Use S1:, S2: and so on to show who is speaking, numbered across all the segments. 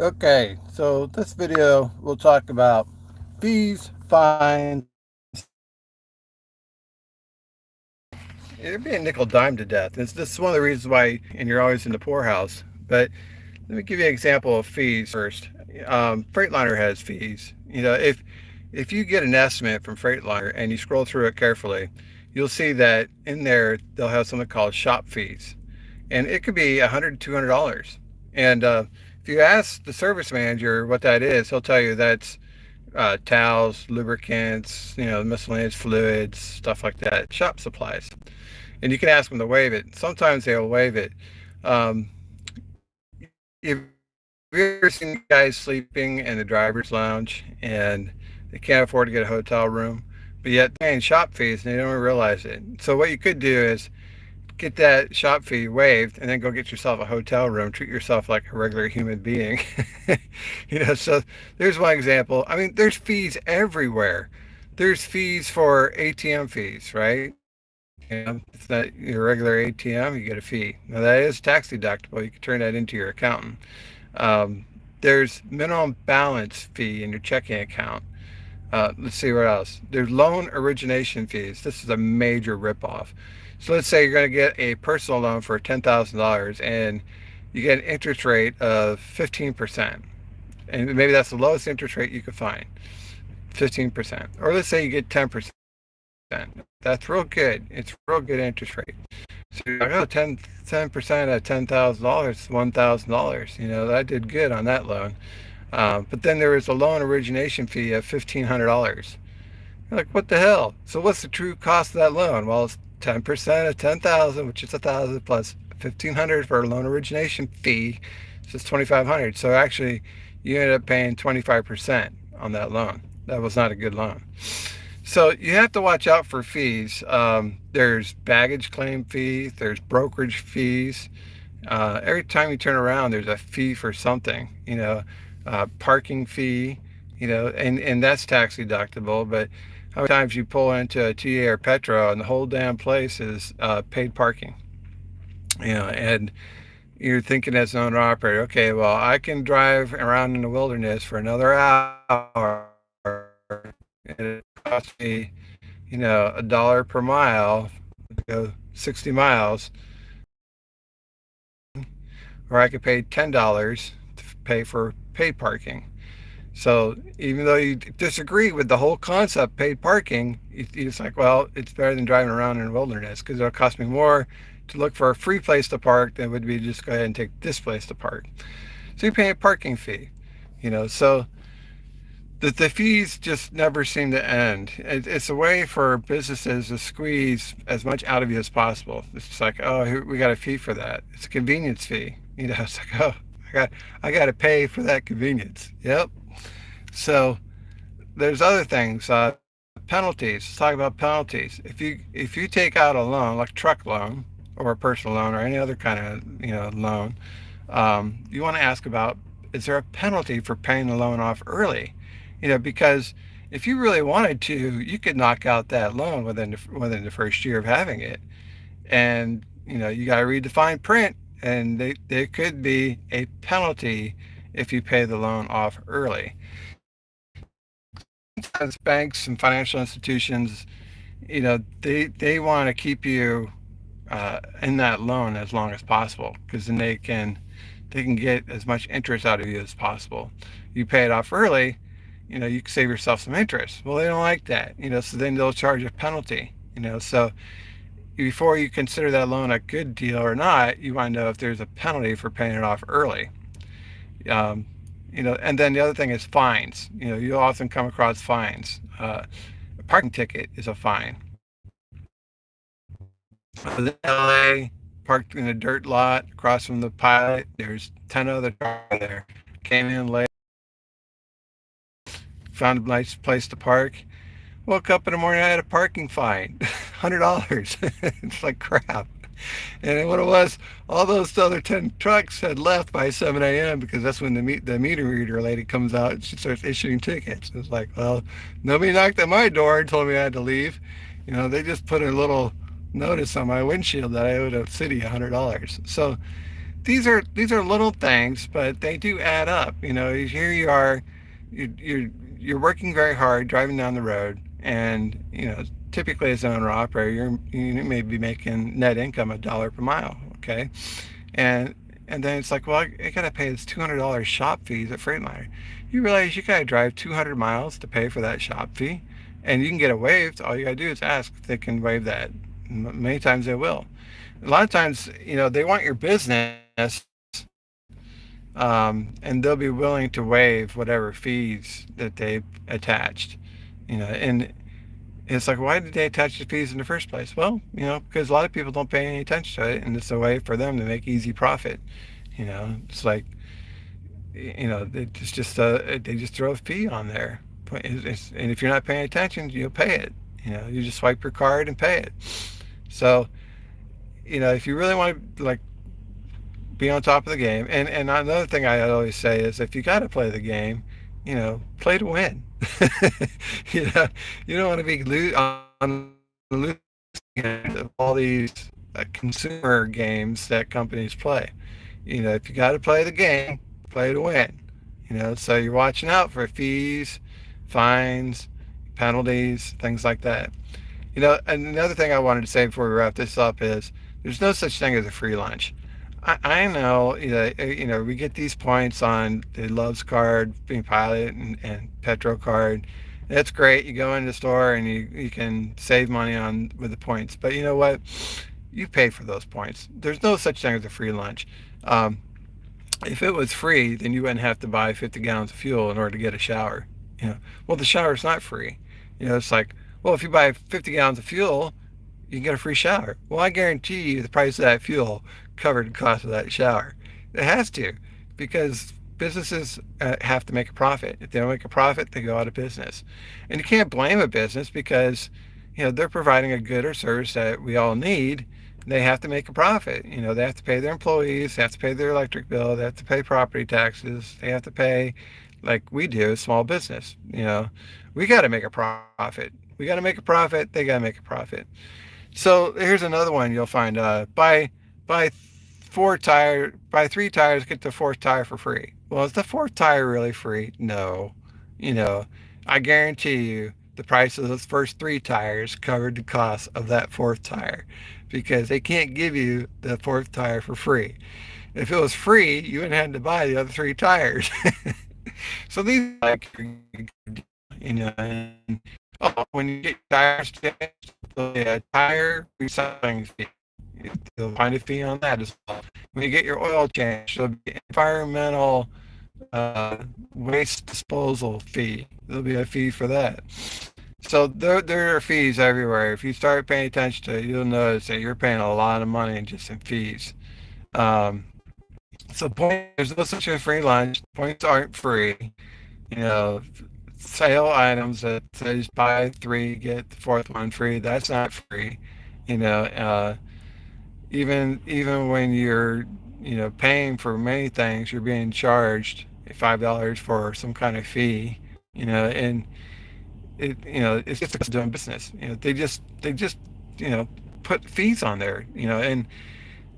S1: Okay, so this video we'll talk about fees, fines. You're being nickel dime to death. This is one of the reasons why, and you're always in the poorhouse. But let me give you an example of fees first. Freightliner has fees. If you get an estimate from Freightliner and you scroll through it carefully, you'll see that in there they'll have something called shop fees, and it could be $100 to $200. And if you ask the service manager what that is, he'll tell you that's towels, lubricants, miscellaneous fluids, stuff like that, shop supplies. And you can ask them to waive it. Sometimes they'll waive it. Um, have you ever seen guys sleeping in the driver's lounge and they can't afford to get a hotel room, but yet they're paying shop fees and they don't realize it? So what you could do is get that shop fee waived and then go get yourself a hotel room. Treat yourself like a regular human being. So there's one example. I mean, there's fees everywhere. There's fees for ATM fees, right? It's not your regular ATM, you get a fee. Now that is tax deductible. You can turn that into your accountant. There's minimum balance fee in your checking account. Let's see what else. There's loan origination fees. This is a major ripoff. So let's say you're going to get a personal loan for $10,000 and you get an interest rate of 15%. And maybe that's the lowest interest rate you could find, 15%. Or let's say you get 10%. That's real good. It's real good interest rate. So you're like, oh, 10% at $10,000, $1,000. I did good on that loan. But then there was a loan origination fee of $1,500. You're like, what the hell? So what's the true cost of that loan? Well, it's 10% of 10,000, which is 1,000 plus 1,500 for a loan origination fee. So it's 2,500. So actually, you ended up paying 25% on that loan. That was not a good loan. So you have to watch out for fees. There's baggage claim fees. There's brokerage fees. Every time you turn around, there's a fee for something. Parking fee. And that's tax deductible. But how many times you pull into a TA or Petro and the whole damn place is paid parking? And you're thinking as an owner operator, okay, well, I can drive around in the wilderness for another hour and it costs me, $1 per mile to go 60 miles, or I could pay $10 to pay for paid parking. So even though you disagree with the whole concept, paid parking, it's like, well, it's better than driving around in the wilderness because it'll cost me more to look for a free place to park than it would be just go ahead and take this place to park. So you're paying a parking fee, so the fees just never seem to end. It's a way for businesses to squeeze as much out of you as possible. It's just like, oh, we got a fee for that. It's a convenience fee. It's like, oh, I got to pay for that convenience. Yep. So there's other things. Penalties. Let's talk about penalties. If you take out a loan, like a truck loan or a personal loan or any other kind of loan, you want to ask about, is there a penalty for paying the loan off early? Because if you really wanted to, you could knock out that loan within the first year of having it. And you got to read the fine print, and there could be a penalty if you pay the loan off early. Sometimes banks and financial institutions, they want to keep you in that loan as long as possible, because then they can get as much interest out of you as possible. You pay it off early, you can save yourself some interest. Well, they don't like that, so then they'll charge a penalty. So before you consider that loan a good deal or not, you want to know if there's a penalty for paying it off early. And then the other thing is fines. You'll often come across fines. A parking ticket is a fine. I was in LA, parked in a dirt lot across from the pilot. There's 10 other cars there. Came in late, found a nice place to park. Woke up in the morning, I had a parking fine, $100. It's like crap. And what it was, all those other 10 trucks had left by 7 a.m. because that's when the meter reader lady comes out and she starts issuing tickets. It's like, well, nobody knocked at my door and told me I had to leave. They just put a little notice on my windshield that I owed a city $100. So these are little things, but they do add up. Here you are, you're working very hard driving down the road, and typically as an owner operator, you may be making net income $1 per mile. Okay, and and then it's like, well, I gotta pay this $200 shop fees at Freightliner. You realize you gotta drive 200 miles to pay for that shop fee, and you can get it waived. All you gotta do is ask if they can waive that. Many times they will. A lot of times, they want your business, and they'll be willing to waive whatever fees that they attached. And it's like, why did they attach the fees in the first place? Well, because a lot of people don't pay any attention to it, and it's a way for them to make easy profit. It's like, they just throw a fee on there, and if you're not paying attention, you'll pay it. You just swipe your card and pay it. So, if you really want to like be on top of the game, and another thing I always say is, if you got to play the game, play to win. you know, you don't want to be on the losing end of all these consumer games that companies play. If you got to play the game, play to win. So you're watching out for fees, fines, penalties, things like that. Another thing I wanted to say before we wrap this up is, there's no such thing as a free lunch. I know, we get these points on the Loves card, being Pilot and Petro card. That's great. You go in the store and you can save money on with the points. But you know what? You pay for those points. There's no such thing as a free lunch. Um, if it was free, then you wouldn't have to buy 50 gallons of fuel in order to get a shower. Well, the shower's not free. It's like, well, if you buy 50 gallons of fuel, you can get a free shower. Well, I guarantee you the price of that fuel covered the cost of that shower. It has to, because businesses have to make a profit. If they don't make a profit, they go out of business. And you can't blame a business, because they're providing a good or service that we all need. They have to make a profit. They have to pay their employees, they have to pay their electric bill, they have to pay property taxes, they have to pay, like we do, small business. We got to make a profit. We got to make a profit. They got to make a profit. So here's another one you'll find. Buy buy 3 tires, get the fourth tire for free. Well, is the fourth tire really free? No. You know, I guarantee you the price of those first 3 tires covered the cost of that fourth tire, because they can't give you the fourth tire for free. If it was free, you wouldn't have to buy the other 3 tires. So these are like, and when you get tires changed, the tire recycling fee. You'll find a fee on that as well. When you get your oil changed, there'll be environmental waste disposal fee. There'll be a fee for that. So there are fees everywhere. If you start paying attention to it, you'll notice that you're paying a lot of money just in fees. Um, there's no such thing as free lunch. Points aren't free. You know, sale items that says buy 3 get the fourth one free. That's not free. You know, even when you're paying for many things, you're being charged $5 for some kind of fee. And it's just doing business. They just put fees on there. And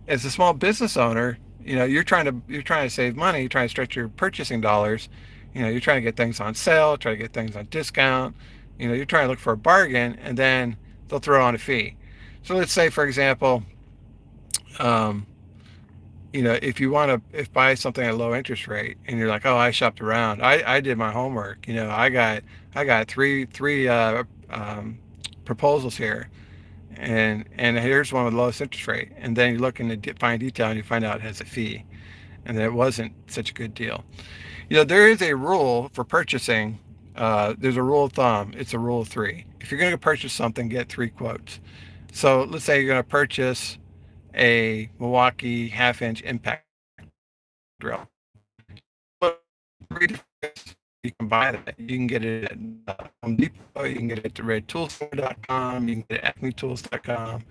S1: as a small business owner, you're trying to save money, you're trying to stretch your purchasing dollars. You're trying to get things on sale, try to get things on discount. You're trying to look for a bargain, and then they'll throw on a fee. So let's say, for example, um, if you want to if buy something at a low interest rate, and you're like, oh, I shopped around, I did my homework. I got three proposals here, and here's one with the lowest interest rate. And then you look in the fine detail, and you find out it has a fee, and that it wasn't such a good deal. There is a rule for purchasing. There's a rule of thumb. It's a rule of 3. If you're going to purchase something, get 3 quotes. So let's say you're going to purchase a Milwaukee half-inch impact drill. You can buy that. You can get it at Home Depot. You can get it at redtoolstore.com. You can get it at acmetools.com.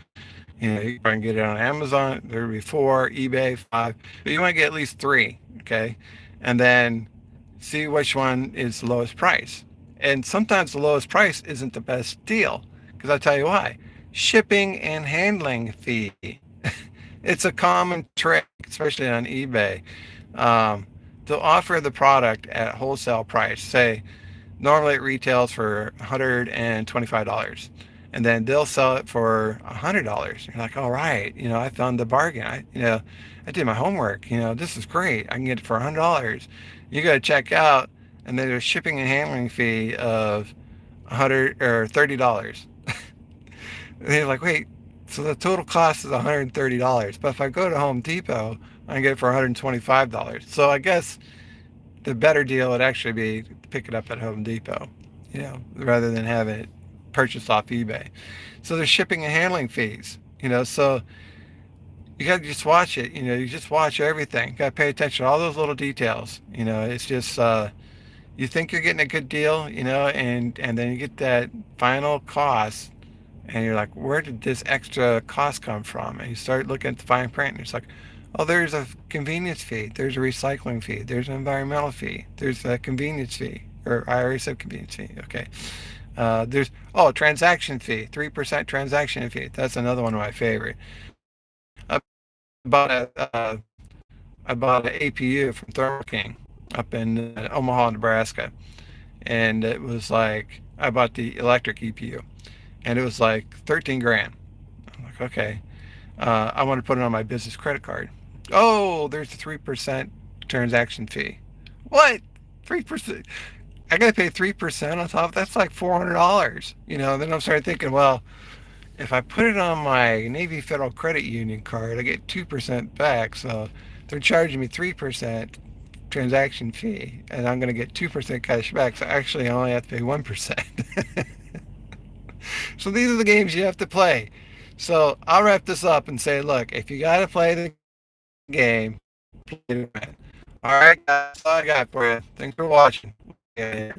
S1: You can get it on Amazon. There will be 4, eBay 5, but you want to get at least 3, okay? And then see which one is the lowest price. And sometimes the lowest price isn't the best deal, because I'll tell you why. Shipping and handling fee. It's a common trick, especially on eBay. Um, they'll offer the product at wholesale price. Say normally it retails for $125, and then they'll sell it for $100. You're like, all right, I found the bargain. I did my homework. This is great. I can get it for $100. You got to check out, and then there's shipping and handling fee of 100 or $30. And you're like, wait, so the total cost is $130. But if I go to Home Depot, I can get it for $125. So I guess the better deal would actually be to pick it up at Home Depot, rather than having it purchased off eBay. So there's shipping and handling fees, so you got to just watch it. You just watch everything. You got to pay attention to all those little details. It's just, you think you're getting a good deal, and then you get that final cost, and you're like, where did this extra cost come from? And you start looking at the fine print, and it's like, oh, there's a convenience fee, there's a recycling fee, there's an environmental fee, there's a convenience fee, or I already said convenience fee. Okay. There's transaction fee, 3% transaction fee. That's another one of my favorite. I bought I bought an APU from Thermo King up in Omaha, Nebraska, and it was like I bought the electric EPU, and it was like 13 grand. I'm like, okay, I want to put it on my business credit card. Oh, there's a 3% transaction fee. What? 3%? I got to pay 3% on top. That's like $400. Then I'm starting thinking, well, if I put it on my Navy Federal Credit Union card, I get 2% back. So they're charging me 3% transaction fee, and I'm going to get 2% cash back. So actually, I only have to pay 1%. So these are the games you have to play. So I'll wrap this up and say, look, if you got to play the game, play to win. All right, guys, that's all I got for you. Thanks for watching. Yeah.